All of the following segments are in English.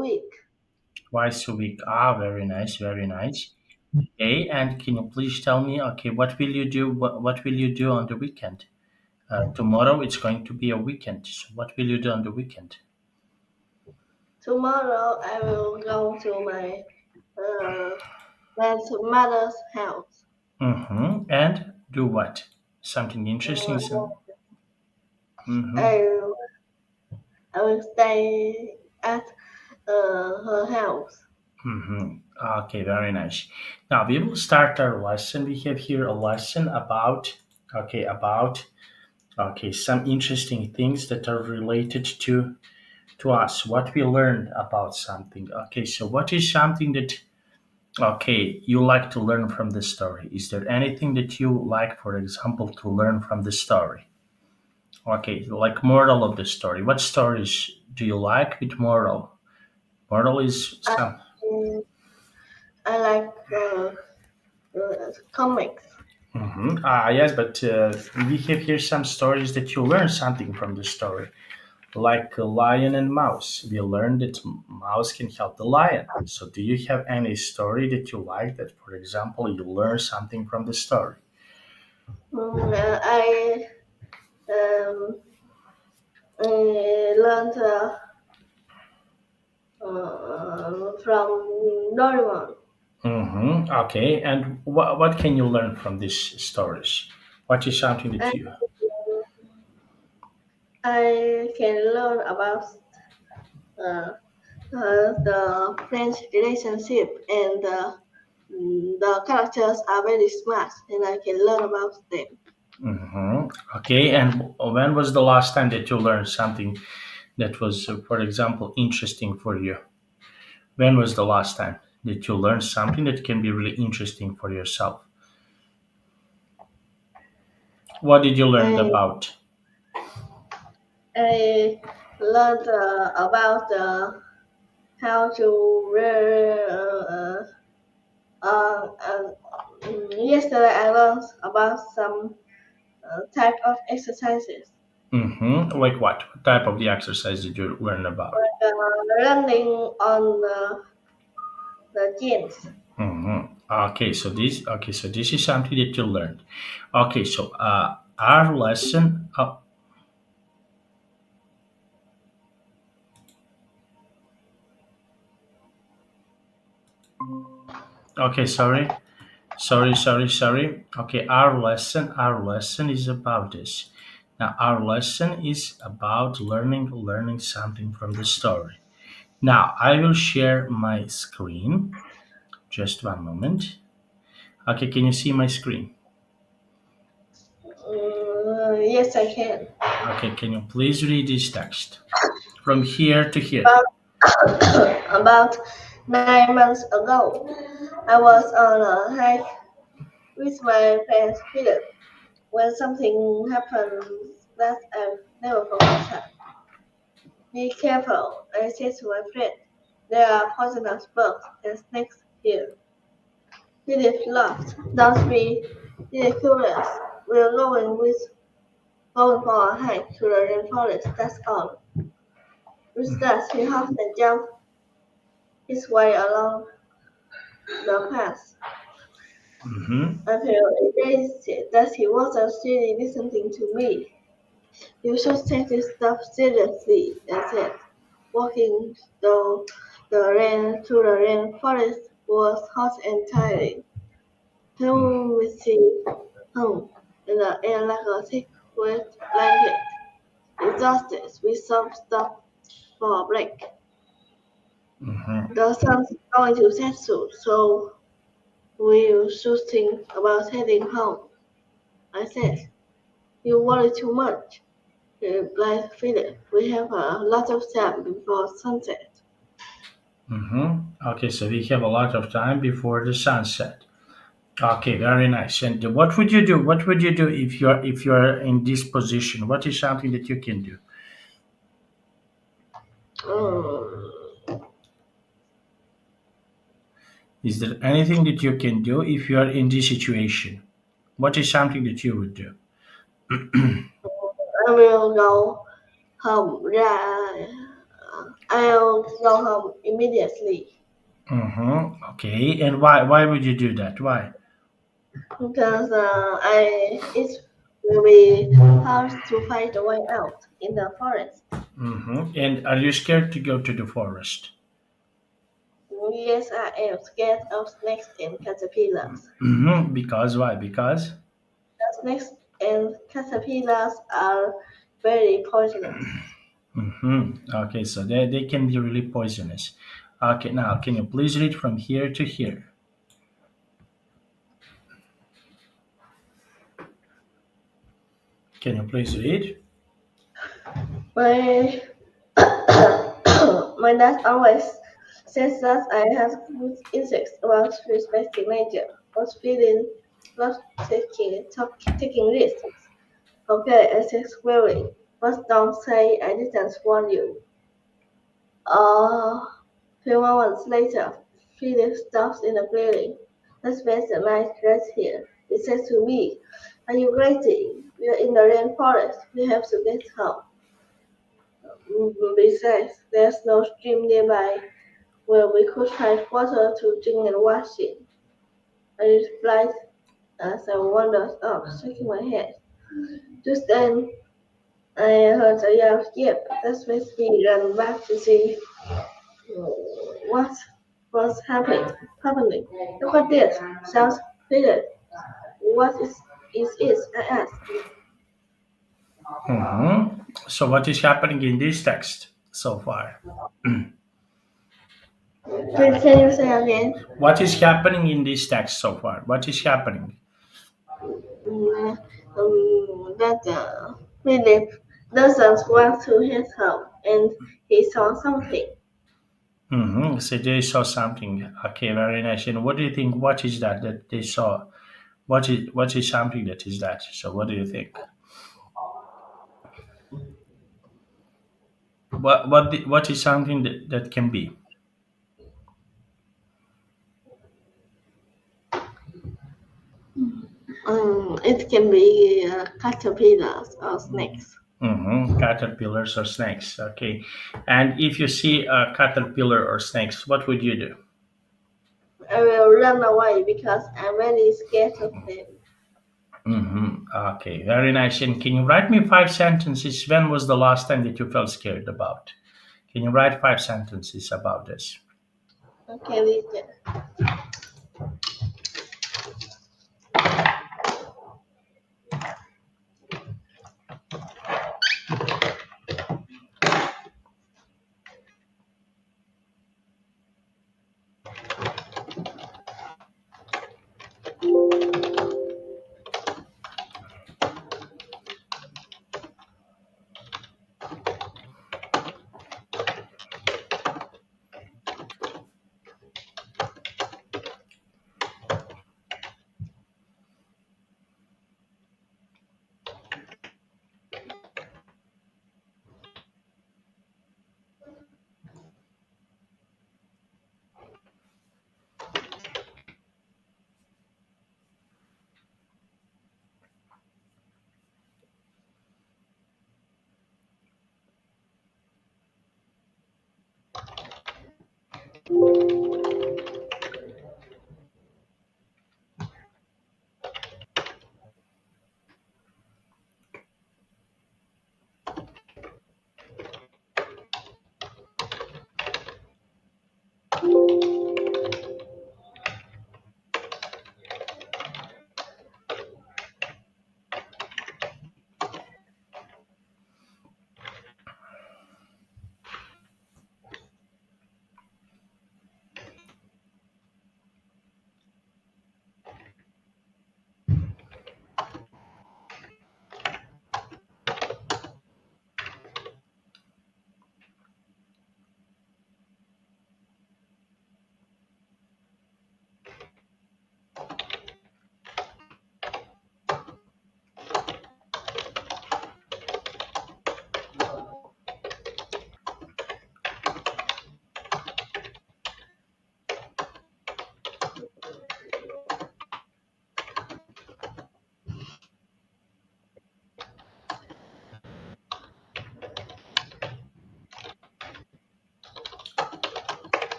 week. Twice a week. Ah, very nice, very nice. Okay, and can you please tell me, okay, what will you do? What will you do on the weekend? Tomorrow it's going to be a weekend. So what will you do on the weekend? Tomorrow I will go to my uh, grandmother's house. Mm-hmm. And do what? Something interesting. Uh, Mm-hmm. I, I will stay at her house. Mm-hmm. Okay, very nice. Now we will start our lesson. We have here a lesson about some interesting things that are related to us. What we learn about something. Okay, so what is something that you like to learn from the story? Is there anything that you like, for example, to learn from the story? Okay, like moral of the story. What stories do you like with moral? Moral is I, some. I like comics. Yes, but we have here some stories that you learn something from the story, like a lion and mouse. We learned that mouse can help the lion. So, do you have any story that you like that, for example, you learn something from the story? I um, learned from Doraemon. Okay, and what can you learn from these stories? What is something that I, you? I can learn about uh, the French relationship and the characters are very smart and I can learn about them. Okay, and when was the last time that you learned something that was, for example, interesting for you? When was the last time that you learned something that can be really interesting for yourself? What did you learn I, about? I learned about how to yesterday I learned about some type of exercises Like what? What type of the exercise did you learn about? like running on the gyms. Okay, so this is something that you learned. Okay, so our lesson. Okay, sorry. Okay, our lesson is about this. Now, our lesson is about learning something from the story. Now, I will share my screen. Just one moment. Okay, can you see my screen? Yes, I can. Okay, can you please read this text from here to here? About, about 9 months ago, I was on a hike with my friend Philip when something happened that I've never forgotten. Be careful, I said to my friend. There are poisonous bugs and snakes here. Philip laughed. Don't be ridiculous. We're going for a hike to the rainforest, that's all. With that, he hopped and jumped his way along the path. Mm-hmm. I felt irritated that he wasn't really listening to me. You should take this stuff seriously, I said. Walking through the rainforest was hot and tiring. Humidity hung in the air like a thick wet blanket. Exhausted, we stopped for a break. Mm-hmm. The sun's going to set soon, so we should think about heading home, I said. You worry too much, replied Philip. We have a lot of time before sunset. Okay, so we have a lot of time before the sunset. Okay, very nice. And what would you do? What would you do if you're in this position? What is something that you can do? Um, Is there anything that you can do if you are in this situation? What is something that you would do? I will go home. Yeah, I'll go home immediately Mm-hmm. Okay. And why would you do that? Why? because it will be hard to find a way out in the forest. Mm-hmm. And are you scared to go to the forest? Yes, I am scared of snakes and caterpillars. Mm-hmm. Because why? Because. The snakes and caterpillars are very poisonous. Mm-hmm. Okay, so they can be really poisonous. Okay, now can you please read from here to here? Can you please read? My my dad always says that I have good instincts about respecting nature, not feeling, not taking risks. Okay, I said squarely, but don't say I didn't warn you. A few moments later, Philip stops in the clearing. Let's spend the night right here. He says to me, are you crazy? We are in the rainforest. We have to get home. Besides, there's no stream nearby where we could find water to drink and wash in. I replied as I wandered off, shaking my head. Just then, I heard a yell, yep, that made me run back to see what was happening. Look at this, shouts Peter. What is it? I asked. Mm-hmm. So what is happening in this text so far? Can you say again? What is happening in this text so far? What is happening? Mm, that Philip doesn't want to head home, and he saw something. Mm-hmm. So they saw something. Okay, very nice. And what do you think? What is that they saw? What is something that is that? So what do you think? What is something that can be? It can be caterpillars or snakes. Mm-hmm. Caterpillars or snakes. Okay. And if you see a caterpillar or snakes, what would you do? I will run away because I'm very scared of them. Mm-hmm. Okay. Very nice. And can you write me 5 sentences? When was the last time that you felt scared about? Can you write 5 sentences about this? Okay, listen.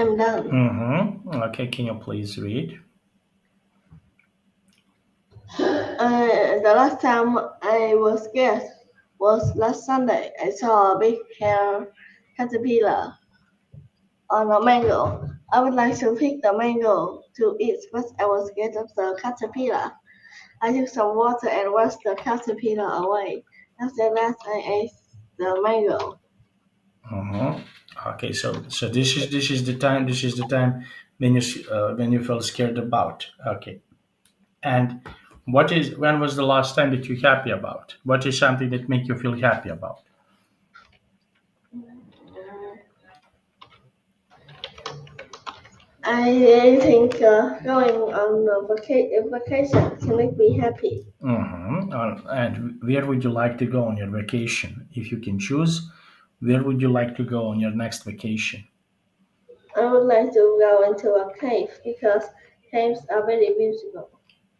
I'm done. Okay, can you please read? The last time I was scared was last Sunday. I saw a big hair caterpillar on a mango. I would like to pick the mango to eat, but I was scared of the caterpillar. I took some water and washed the caterpillar away. After that, I ate the mango. Mm-hmm. Okay, so this is the time. This is the time when you felt scared about. Okay, and when was the last time that you happy about? What is something that make you feel happy about? I think going on a vacation can make me happy. Mm-hmm. And where would you like to go on your vacation? If you can choose, where would you like to go on your next vacation? I would like to go into a cave because caves are very beautiful.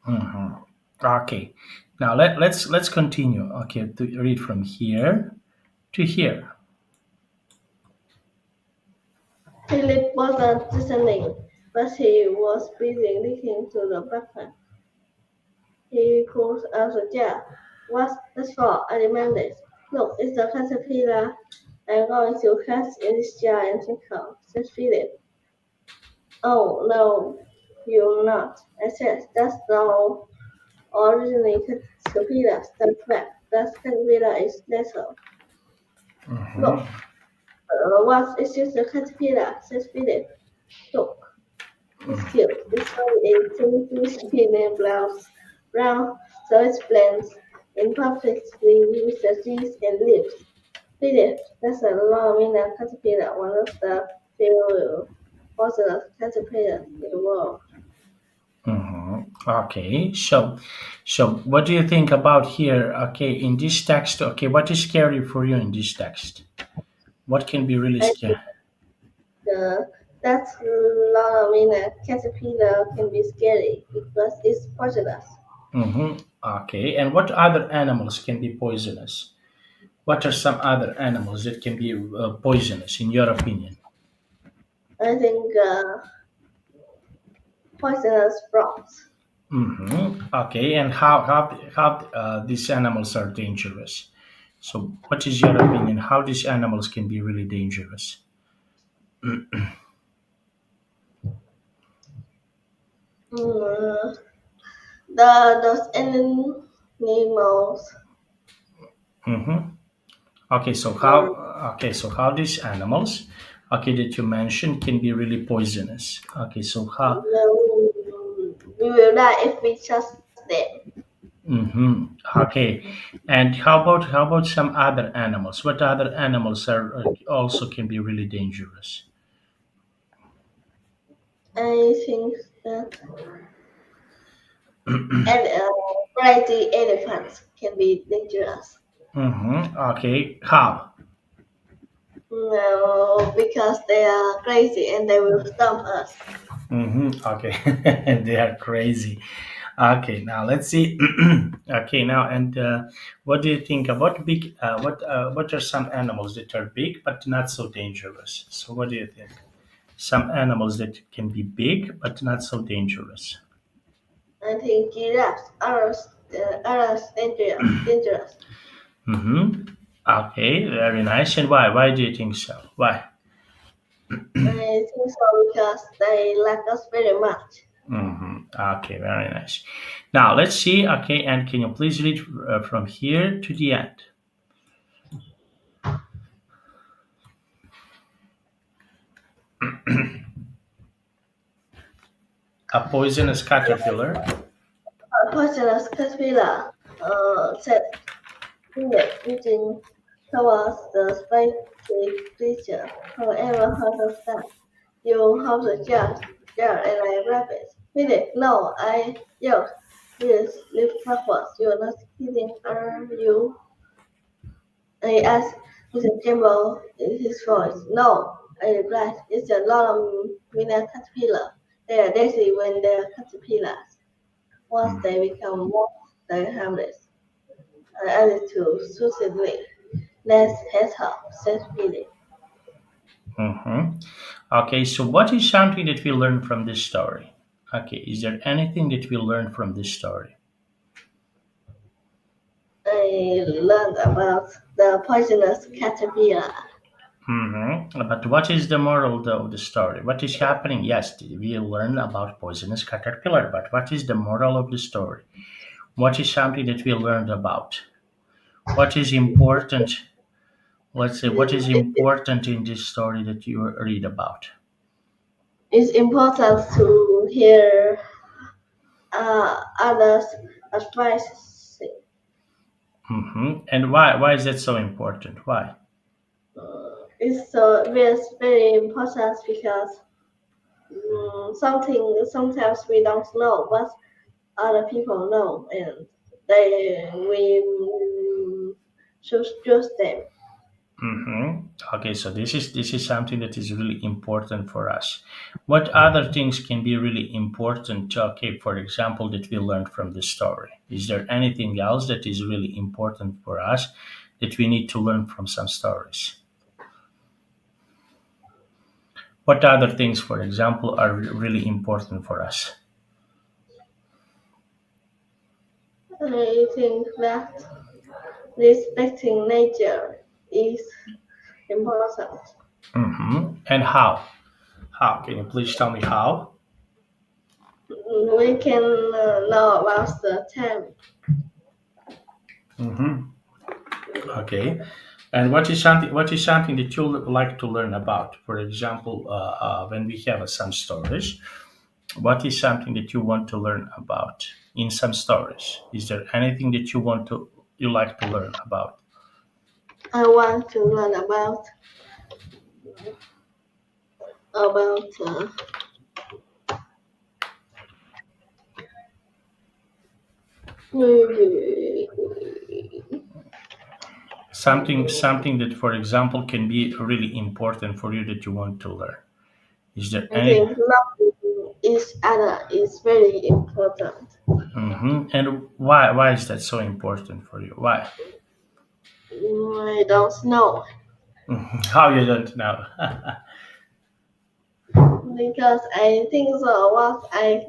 Mm-hmm. Okay, now let's continue. Okay, to read from here to here. Philip wasn't listening, but he was busy looking to the backpack. He pulled out a jar. What's that for? I demanded. Look, it's a caterpillar. I'm going to catch in this jar and tinkle, said Philip. Oh, no, you're not. I said, that's no originally caterpillar. Stand back. That caterpillar is little. Look, Mm-hmm. what is just a caterpillar, said Philip. Look. It's cute. It's only a tiny spinning brown, so it blends in perfectly with the trees and leaves. Philip, that's a long-winged caterpillar, one of the few poisonous caterpillars in the world. Mm-hmm. Okay, so what do you think about here? Okay, in this text, okay, what is scary for you in this text? What can be really I scary? think that long-winged caterpillar can be scary because it's poisonous. Mm-hmm. Okay, and what other animals can be poisonous? What are some other animals that can be poisonous, in your opinion? I think poisonous frogs. Mm-hmm. Okay, and how these animals are dangerous? So, what is your opinion? How these animals can be really dangerous? Mm, those animals Mm-hmm. Okay, are so how these animals, okay, that you mentioned can be really poisonous. Okay, so how? we will die if we trust them. Mm-hmm. Okay, and how about some other animals? What other animals are also can be really dangerous? I think that and crazy elephants can be dangerous. Mm-hmm. Okay, how? No, because they are crazy and they will stomp us. Mm-hmm. Okay, they are crazy. Okay, now let's see. Okay, now and what do you think about big? What are some animals that are big but not so dangerous? So what do you think? Some animals that can be big but not so dangerous. I think giraffes are dangerous. Mm-hmm. Okay, very nice. And why? Why do you think so? Why? I think so because they like us very much. Mm-hmm. Okay, very nice. Now let's see. Okay, and can you please read from here to the end? A poisonous caterpillar. Poisonous caterpillar said Philip, reaching towards the spiky creature. However, heard of that. You hold the jar and I grab it. Philip, no, I yelled. Please lift backwards. You're not kidding, are you? I asked with a tremble in his voice. No, I replied. It's a long winter caterpillar. They are deadly when they are caterpillars. Once Mm-hmm. they become more than harmless. I added to suicidally. Let's head up, said Philip. Mm-hmm. Okay, so what is something that we learn from this story? Okay, is there anything that we learn from this story? I learned about the poisonous caterpillar. But what is the moral of the story? What is happening? Yes, we learn about poisonous caterpillar, but what is the moral of the story? What is something that we learned about? What is important? Let's say, what is important in this story that you read about? It's important to hear others' advice. And why is that so important? Why? It's very important because something sometimes we don't know what other people know, and we should choose them. Okay, so this is something that is really important for us. What other things can be really important? Okay, for example, that we learned from the story. Is there anything else that is really important for us that we need to learn from some stories? What other things, for example, are really important for us? I think that respecting nature is important. And how? How? Can you please tell me how? We can know about the time. Okay. And what is something that you like to learn about? For example, when we have some stories, what is something that you want to learn about in some stories? Is there anything that you like to learn about? I want to learn about Something that, for example, can be really important for you that you want to learn. Is there I any? think loving each other is very important. And why is that so important for you? Why? I don't know How you don't know? because I think so. What I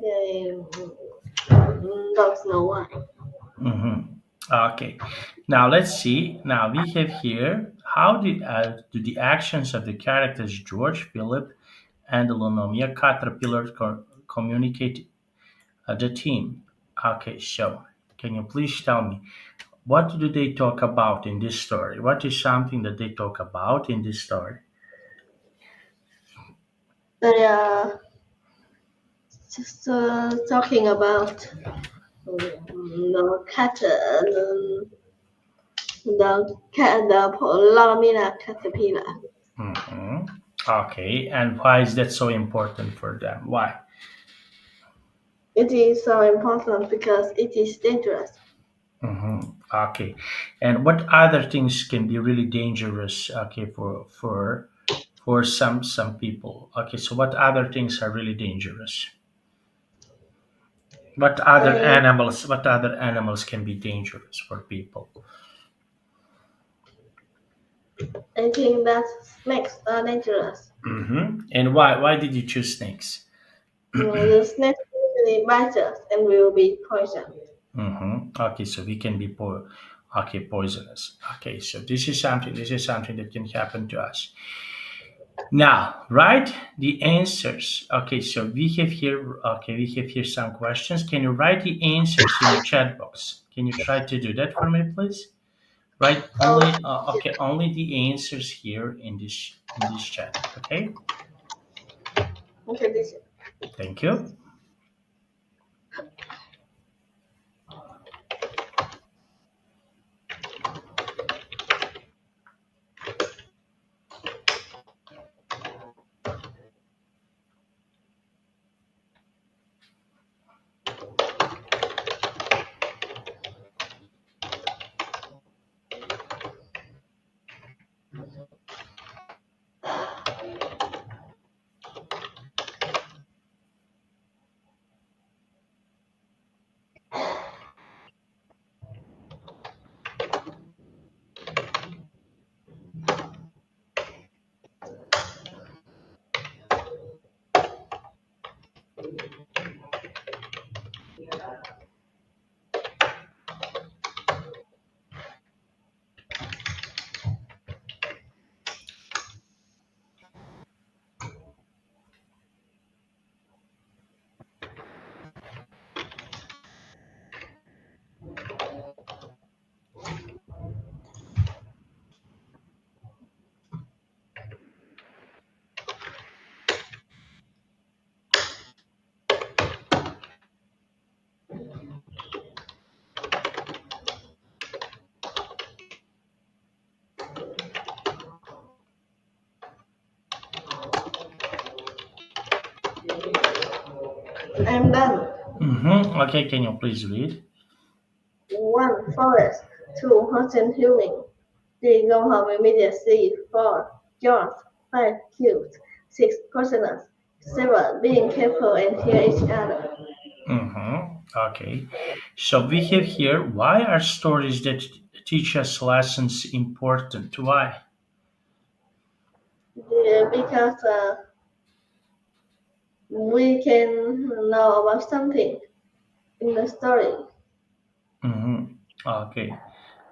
don't know why. Mhm. Okay. Now let's see. Now we have here how do the actions of the characters George, Philip, and the Lonomia caterpillar communicate the team? Okay, so can you please tell me what do they talk about in this story? What is something that they talk about in this story? They are just talking about the cat, the Lamina caterpillar. hmm Okay, and why is that so important for them? Why? It is so important because it is dangerous. Okay, and what other things can be really dangerous? Okay, for some people. Okay, so what other things are really dangerous? I, What other animals can be dangerous for people? I think that snakes are dangerous. And why did you choose snakes? The snakes usually bite us and will be poisoned. Okay, so we can be poisonous. Okay, so this is something that can happen to us. Now, write the answers. Okay, so we have here some questions. Can you write the answers in the chat box? Can you try to do that for me, please? Write Oh, only the answers here in this chat. Okay, okay, this thank you. I'm done. Okay, can you please read? One, forest. Two, hostile human. Three, go home immediately. Four, George. Five, cute. Six, poisonous. Seven, being careful and hear each other. Okay. So we have here why are stories that teach us lessons important? Why? Yeah, because we can know about something in the story. Mm-hmm. Okay.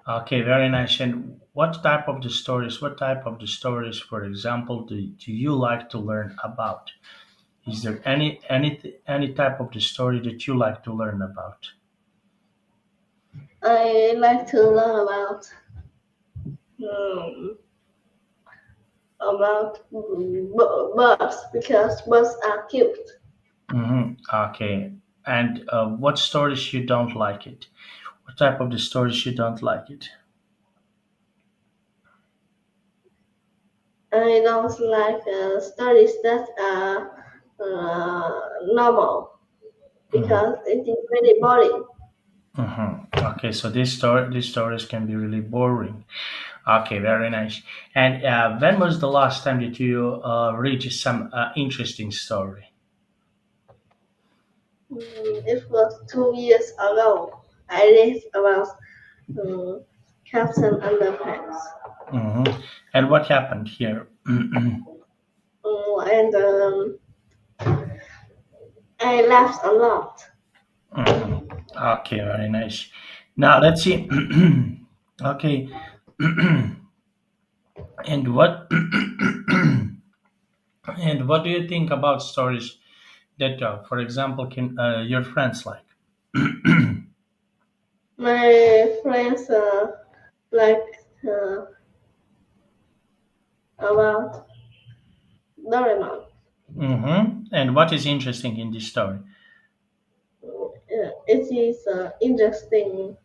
Okay, very nice. And what type of the stories, for example, do you like to learn about? Is there any type of the story that you like to learn about? I like to learn um, birds because birds are cute. Okay. And what stories you don't like it? What type of the stories you don't like it? I don't like stories that are normal Mm-hmm. because it is very boring. Okay, so these stories can be really boring. Okay, very nice. And when was the last time that you read some interesting story? It was 2 years ago. I read about um, Captain Underpants. hmm And what happened here? And I laughed a lot. Mhm. Okay, very nice. Now let's see. Okay, and what and what do you think about stories that, for example, can your friends like? My friends like about Doraemon. And what is interesting in this story? It is interesting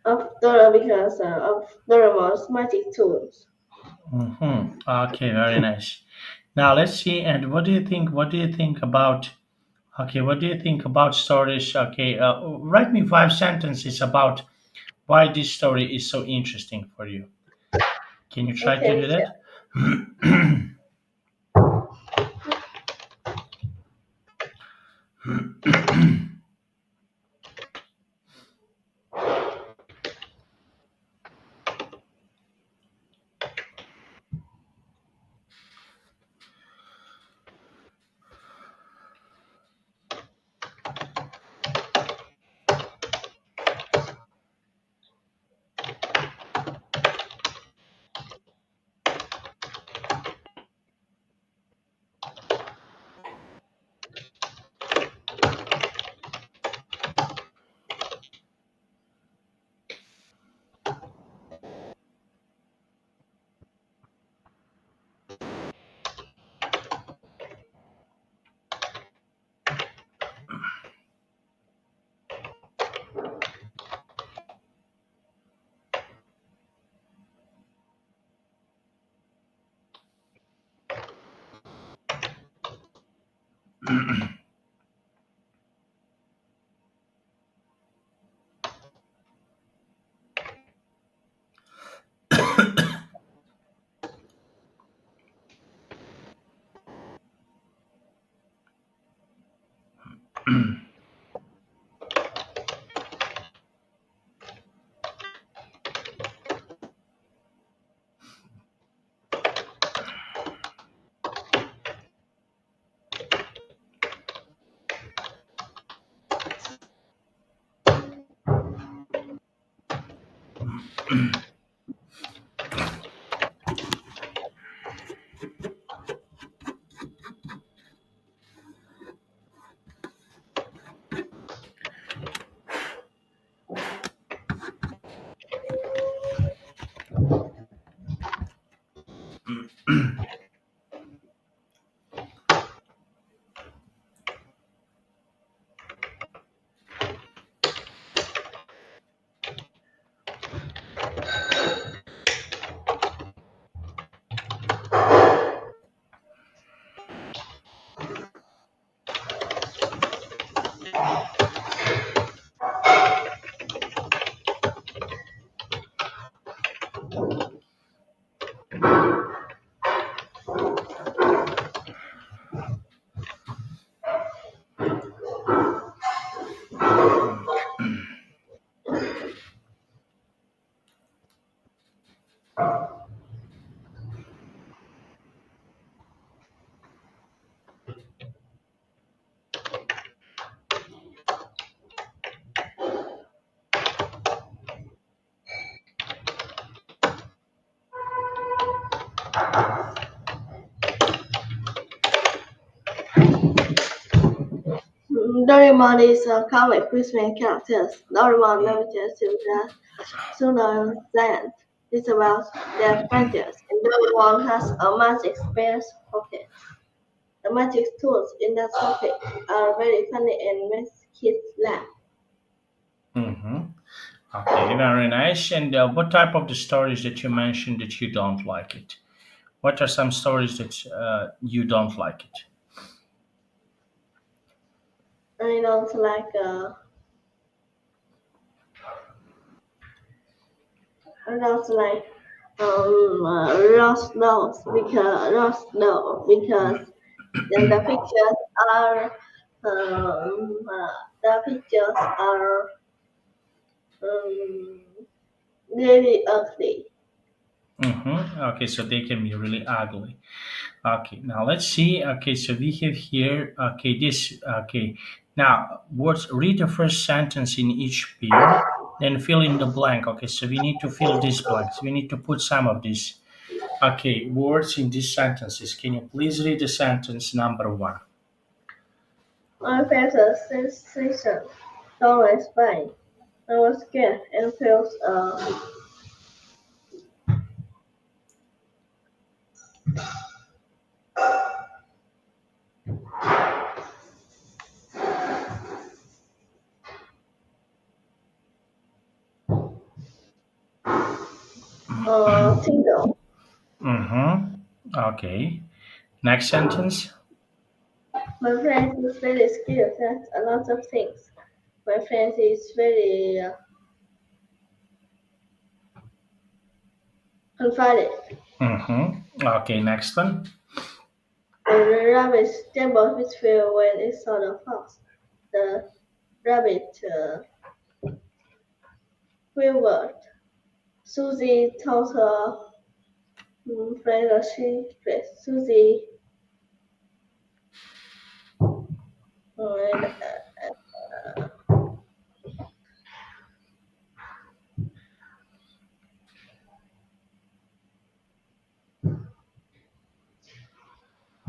of Dora because of Doraemon's magic tools. Okay, very nice. Now let's see. And what do you think? What do you think about? Okay, what do you think about stories? Okay, write me 5 sentences about why this story is so interesting for you. Can you try to Okay, do sure. that? Doraemon is a comic with main characters. Doraemon navigates to the Solar Giant. It's about their adventures, and Doraemon has a magic space pocket. The magic tools in that pocket are very funny and make kids laugh. Mm-hmm. Okay, very nice. And what type of the stories that you mentioned that you don't like it? What are some stories that you don't like it? I don't like I don't like roast dogs because the pictures are the pictures are um, really ugly. Mm-hmm. Okay, so they can be really ugly. Okay, now let's see. Okay, so we have here. Okay, this. Okay, now words. Read the first sentence in each pair, then fill in the blank. Okay, so we need to fill these blanks. We need to put some of these. Okay, words in these sentences. Can you please read the sentence number one? I felt a sensation down my spine. I was scared and felt tingle. Mm-hmm. Okay. Next sentence. My friend is very skilled at a lot of things. My friend is very confident. Mm-hmm. Okay, next one. The rabbit stumbled his fear when it saw the fox. The rabbit quivered. Susie told her friend a secret. Susie uh,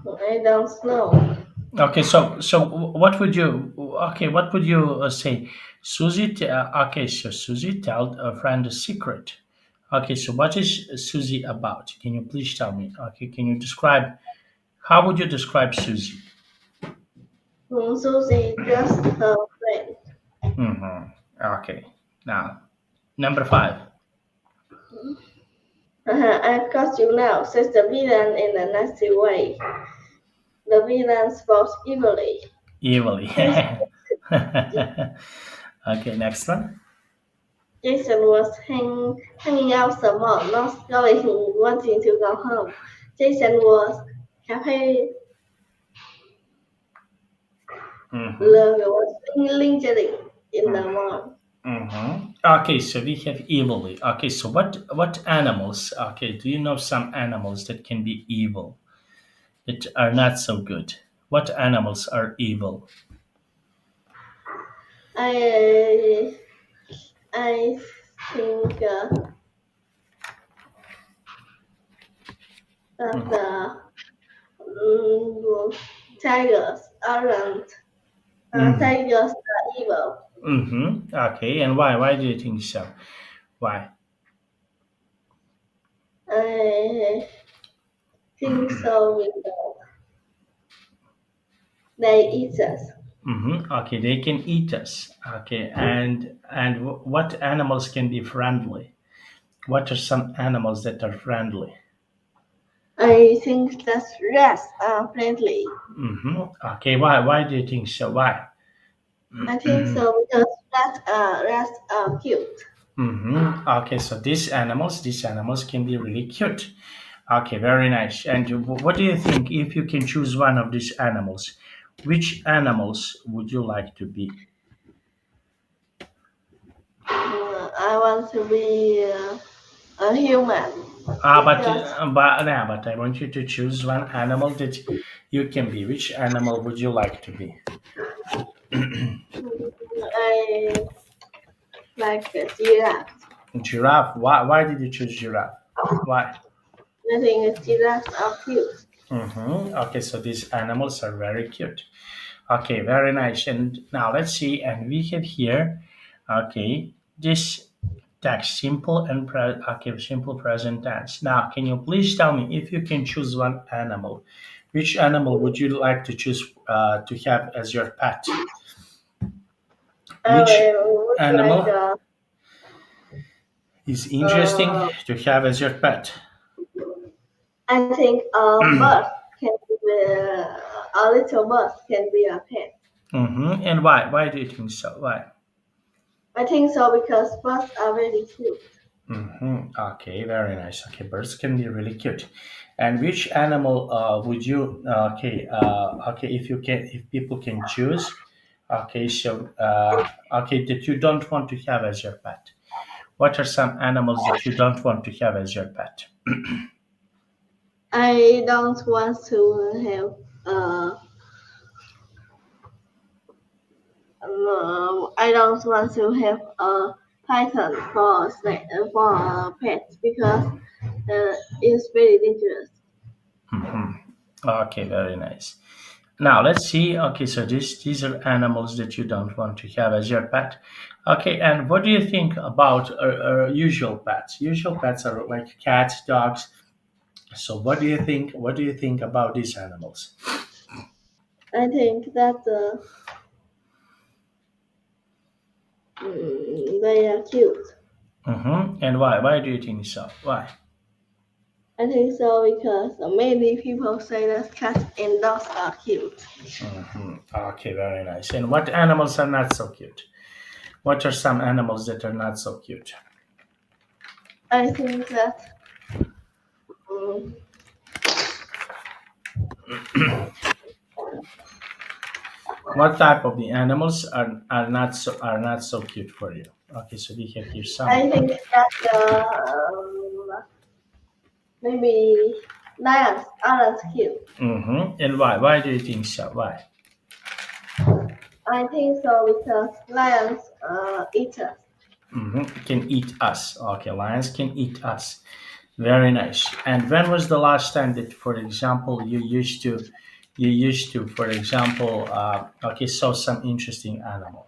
I don't know. Okay, so what would you? Okay, what would you say? Okay, so Susie told a friend a secret. Okay, so what is Susie about? Can you please tell me? Okay, can you describe? How would you describe Susie? Susie just her friend. Mm-hmm. Okay, now number five. I've got you now, says the villain in a nasty way. The villain spoke evilly. Evilly. Jason, Okay, next one. Jason was hanging out some more, not going, wanting to go home. Jason was happy, Mm-hmm. was lingering in the mall. Mm-hmm. Okay, so we have evilly. Okay, so what animals? Okay, do you know some animals that can be evil, that are not so good? What animals are evil? I, I think that Mm-hmm. tigers aren't. Tigers are evil. Mm-hmm. Okay, and why? Why do you think so? Why? I think so because they eat us. Mm-hmm. Okay, they can eat us. Okay, and what animals can be friendly? What are some animals that are friendly? I think that rats are friendly. Mm-hmm. Okay, why do you think so? Why? I think so because rats are cute. Mm-hmm. Okay, so these animals can be really cute. Okay, very nice. And what do you think if you can choose one of these animals? Which animals would you like to be? I want to be a human because But I want you to choose one animal that you can be. Which animal would you like to be? I like a giraffe. Giraffe. Why did you choose giraffe? Why? I think giraffes are cute. Mm-hmm. Okay, so these animals are very cute. Okay, very nice. And now let's see, and we have here, okay, this text simple and okay, simple present tense. Now, can you please tell me if you can choose one animal, which animal would you like to choose to have as your pet? I Which would like animal is interesting uh, to have as your pet? I think a bird can be a little bird can be a pet. And why? Why do you think so? Why? I think so because birds are very cute. Okay, very nice. Okay, birds can be really cute. And which animal would you? Okay, if you can, if people can choose. Okay, so okay, that you don't want to have as your pet. What are some animals that you don't want to have as your pet? I don't want to have I don't want to have a python for for a pet because it's very dangerous. Okay, very nice. Now let's see. Okay, so these are animals that you don't want to have as your pet. Okay, and what do you think about usual pets? Usual pets are like cats, dogs. So what do you think? What do you think about these animals? I think that they are cute. And why? Why do you think so? Why? I think so because many people say that cats and dogs are cute. Okay, very nice. And what animals are not so cute? What are some animals that are not so cute? I think that um, What type of the animals are not so cute for you? Okay, so we have here some. I think that maybe lions aren't cute. And why? Why do you think so? Why? I think so because lions eat us. Can eat us. Okay, lions can eat us. Very nice. And when was the last time that, for example, for example, okay, saw some interesting animal?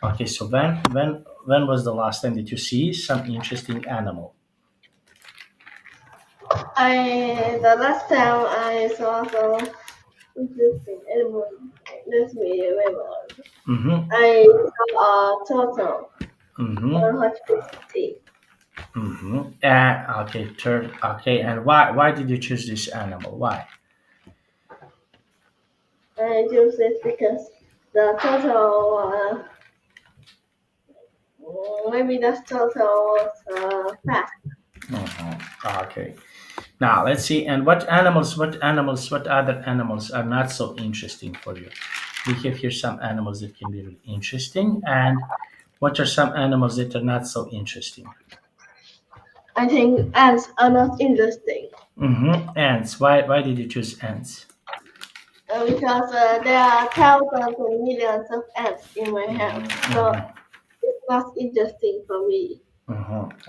Okay, so when was the last time that you see some interesting animal? I the last time I saw some interesting animal, let me remember. Mm-hmm. I saw a turtle Mm-hmm. on hospitality. Okay, third. Okay, and why did you choose this animal? Why? I choose it because the turtle maybe the turtle was fast. Okay. Now let's see. And what other animals are not so interesting for you? We have here some animals that can be really interesting. And what are some animals that are not so interesting? I think ants are not interesting Ants. Why did you choose ants? because there are thousands and millions of ants in my house, so it's not interesting for me.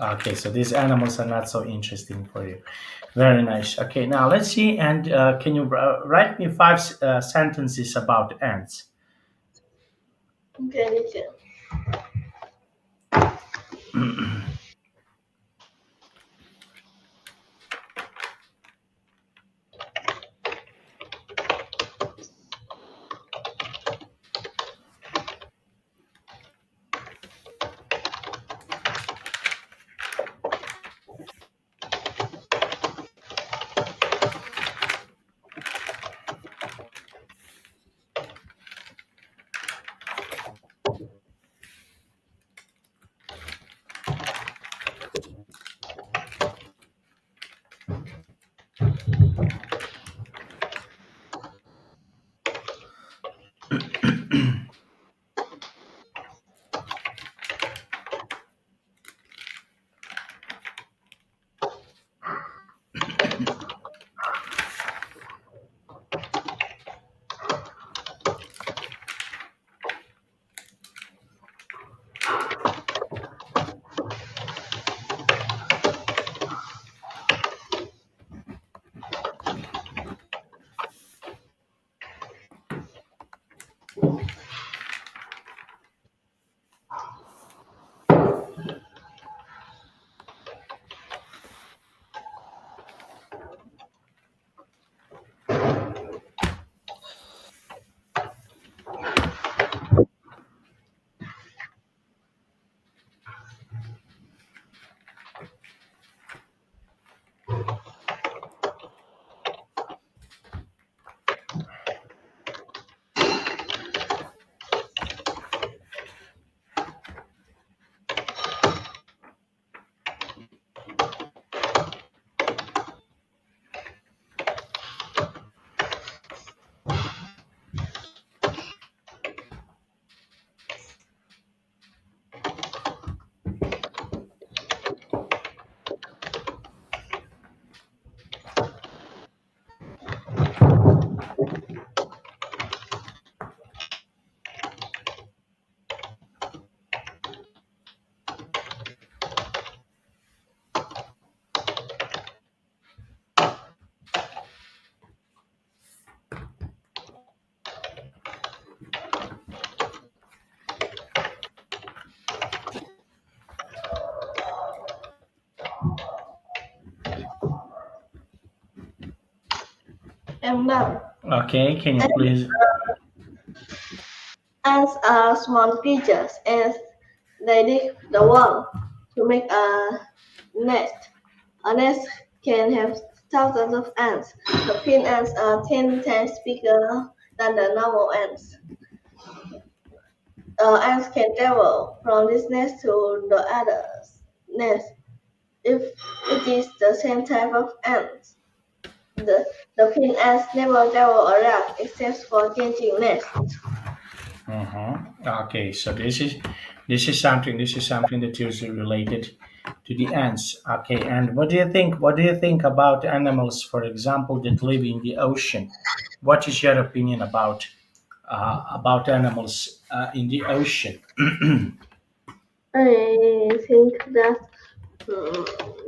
Okay, so these animals are not so interesting for you. Very nice. Okay, now let's see. And can you write me five sentences about ants? Okay, Nikhil. I'm done. Okay, can you And please? ants are small creatures, and they dig the wall to make a nest. A nest can have thousands of ants. The queen ants are 10 times bigger than the normal ants. Ants can travel from this nest to the other nest if it is the same type of ants. The, the queen ants never travel around except for changing nests. Okay, so this is something that is related to the ants. Okay, and what do you think? What do you think about animals, for example, that live in the ocean? What is your opinion about animals in the ocean? I think that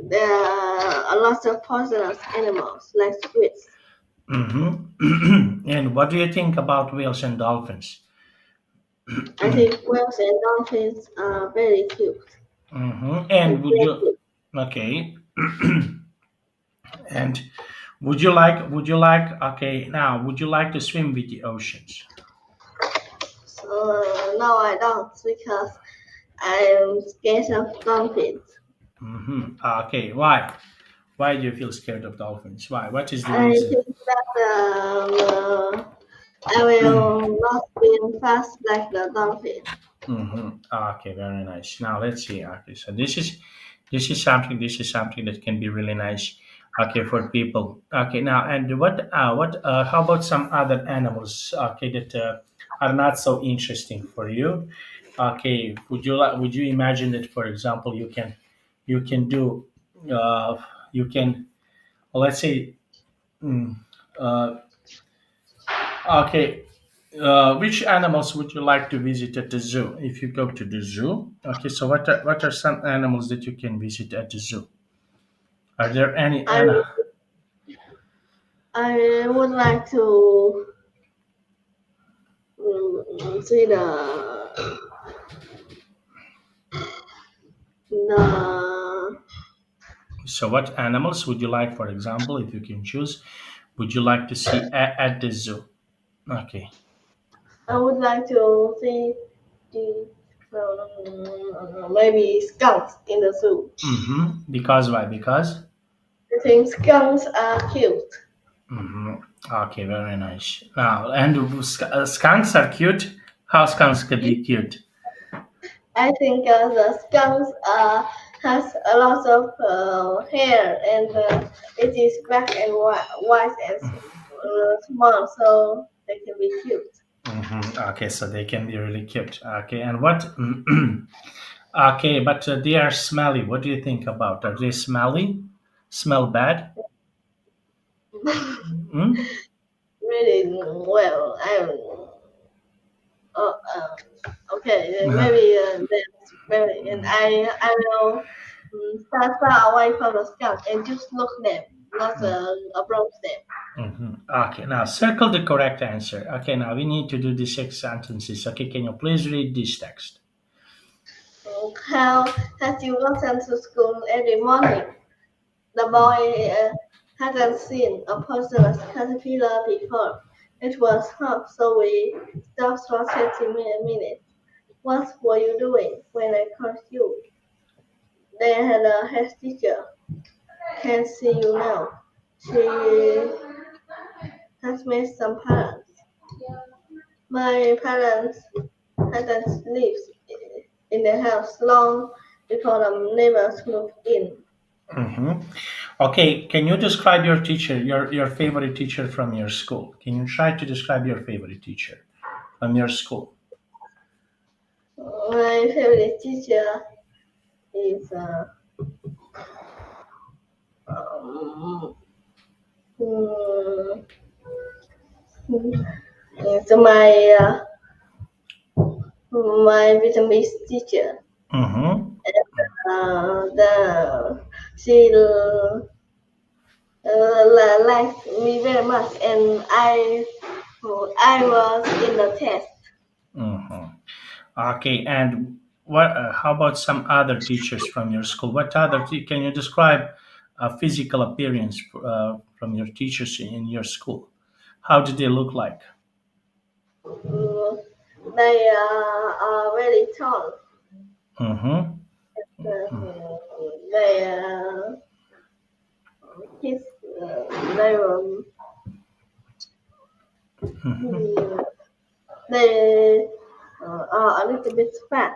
there are a lot of poisonous animals like squids. And what do you think about whales and dolphins? I think whales and dolphins are very cute. And And would you? playful. Okay, and would you like? Okay, now would you like to swim with the oceans? So no, I don't because I'm scared of dolphins. Okay, why? Why do you feel scared of dolphins? Why? What is the I reason? think that I will not swim fast like the dolphin. Okay, very nice. Now let's see. Okay, so this is something that can be really nice. Okay, for people. Okay, now and what? How about some other animals? Okay, that are not so interesting for you. Okay, would you imagine that, for example, you can do you can, let's say, mm, uh, okay. Which animals would you like to visit at the zoo if you go to the zoo? Okay, so what are some animals that you can visit at the zoo? Are there any I I would like to see the So what animals would you like, for example, if you can choose, would you like to see at the zoo? Okay. I would like to see the maybe skunks in the zoo. Because why? Because. I think skunks are cute. Okay, very nice. Now, and skunks are cute. How skunks could be cute? I think the skunks has a lot of hair and it is black and white and small, so they can be cute. Okay, so they can be really cute. Okay, and what? Okay, but they are smelly. What do you think about? Are they smelly? Smell bad? Hmm? Really well. Uh, uh, okay, maybe that's very. And I will stand far away from the skunk and just look them, not approach them. Okay, now circle the correct answer. Okay, now we need to do the six sentences. Okay, can you please read this text? How has you gotten to school every morning? The boy hadn't seen a poisonous caterpillar before. It was hot, so we stopped for 30 minutes. What were you doing when I called you? They had a head teacher. Can't see you now. She has made some parents. My parents hadn't lived in the house long before the neighbors moved in. hmm Okay, can you describe your teacher, your favorite teacher from your school? Can you try to describe your favorite teacher from your school? My favorite teacher is um, mm, is my Vietnamese teacher. Mm-hmm. The she liked me very much, and I was in the test. Mm-hmm. Okay, and what? How about some other teachers from your school? What other? Can you describe a physical appearance from your teachers in your school? How did they look like? Mm, they are very tall. Mm-hmm. They his, they were mm, they are a little bit fat.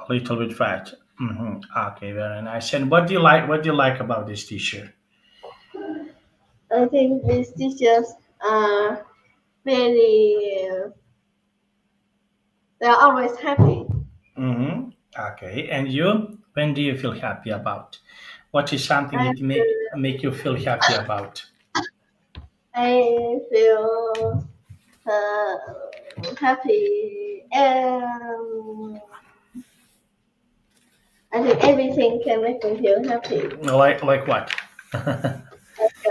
A little bit fat. Mm-hmm. Okay, very nice. And what do you like? What do you like about this T-shirt? I think these teachers are very. They are always happy. Mm-hmm. Okay. And you? When do you feel happy about? What is something I that make you feel happy about? I feel happy, and I think everything can make me feel happy. Like what?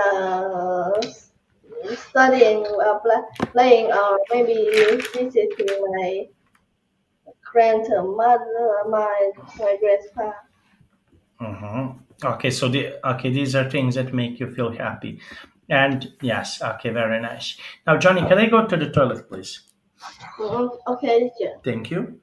Uh, Studying, playing, or maybe visiting my grandmother, my grandpa. Mm-hmm. Okay, so these are things that make you feel happy, and yes, okay, very nice. Now, Johnny, can I go to the toilet, please? Okay, teacher. Thank you.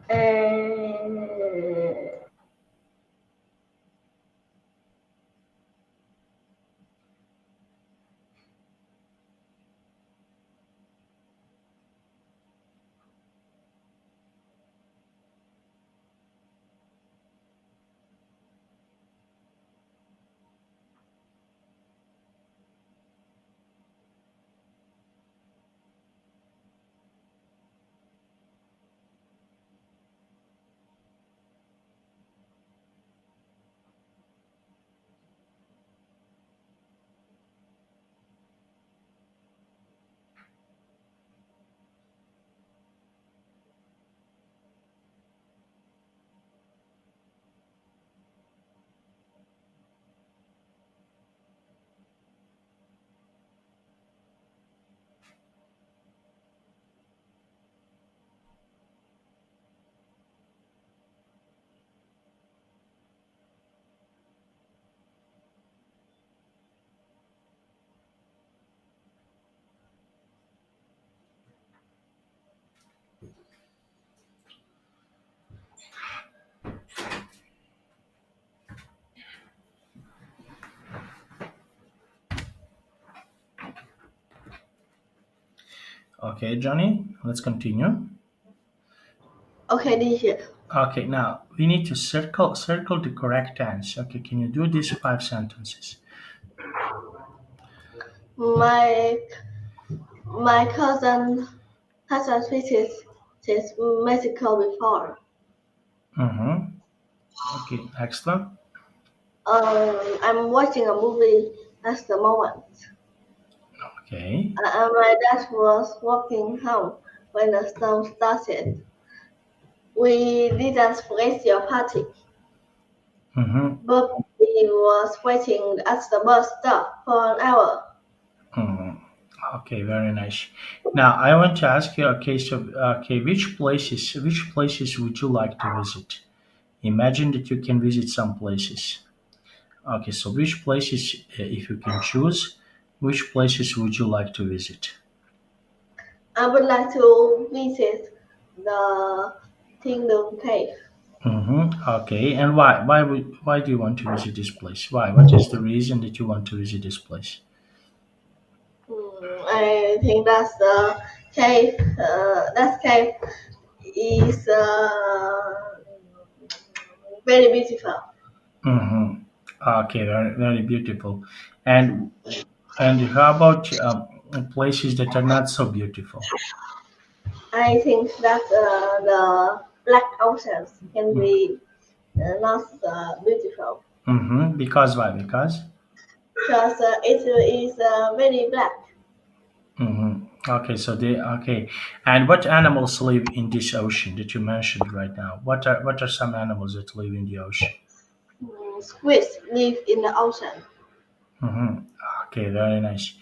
And Okay, Johnny, let's continue. okay, teacher. Okay, now we need to circle the correct tense. Okay, can you do these 5 sentences? My my cousin has visited Mexico before. Mm-hmm. Okay, excellent. I'm watching a movie at the moment. Okay. My dad was walking home when the storm started. We didn't forget your party, Mm-hmm. but he was waiting at the bus stop for an hour. Mm-hmm. Okay, very nice. Now I want to ask you. Okay, so okay, which places would you like to visit? Imagine that you can visit some places. Okay, so which places, if you can choose, which places would you like to visit? I would like to visit the Kingdom Cave. Okay, and why? Why do you want to visit this place? Why? What is the reason that you want to visit this place? I think that's the cave. That cave is very beautiful. Mm-hmm. Okay, very, very beautiful. And how about places that are not so beautiful? I think that the Black Oceans can be not beautiful Because why? Because. because it is very black. Okay, so they okay. And what animals live in this ocean that you mentioned right now? What are some animals that live in the ocean? Squids live in the ocean. Mm-hmm. Okay, very nice.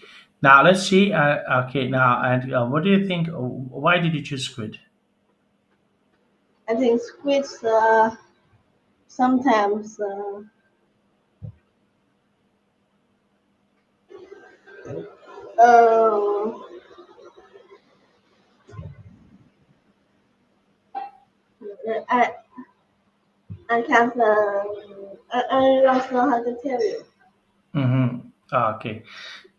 Now let's see. Okay, now and what do you think? Why did you choose squid? I think squids sometimes um, I I can't I don't know how to tell you. Mm-hmm. Okay.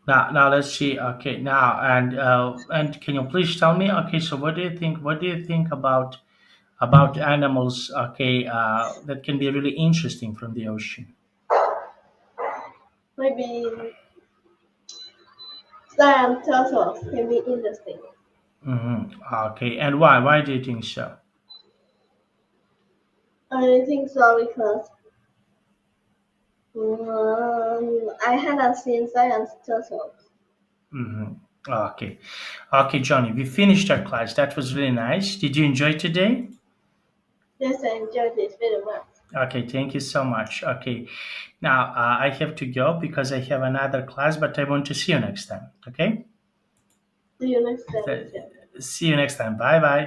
Now let's see. Okay, now and can you please tell me? Okay, so what do you think? What do you think about animals? Okay, that can be really interesting from the ocean. Maybe giant turtles can be interesting. Okay, and why? Why do you think so? I think so because I haven't seen giant turtles. hmm Okay, okay, Johnny. We finished our class. That was really nice. Did you enjoy today? Yes, I enjoyed this very much. Okay, thank you so much. Okay, now I have to go because I have another class, but I want to see you next time. Okay, See you next time, so, teacher. see you next time. Bye bye.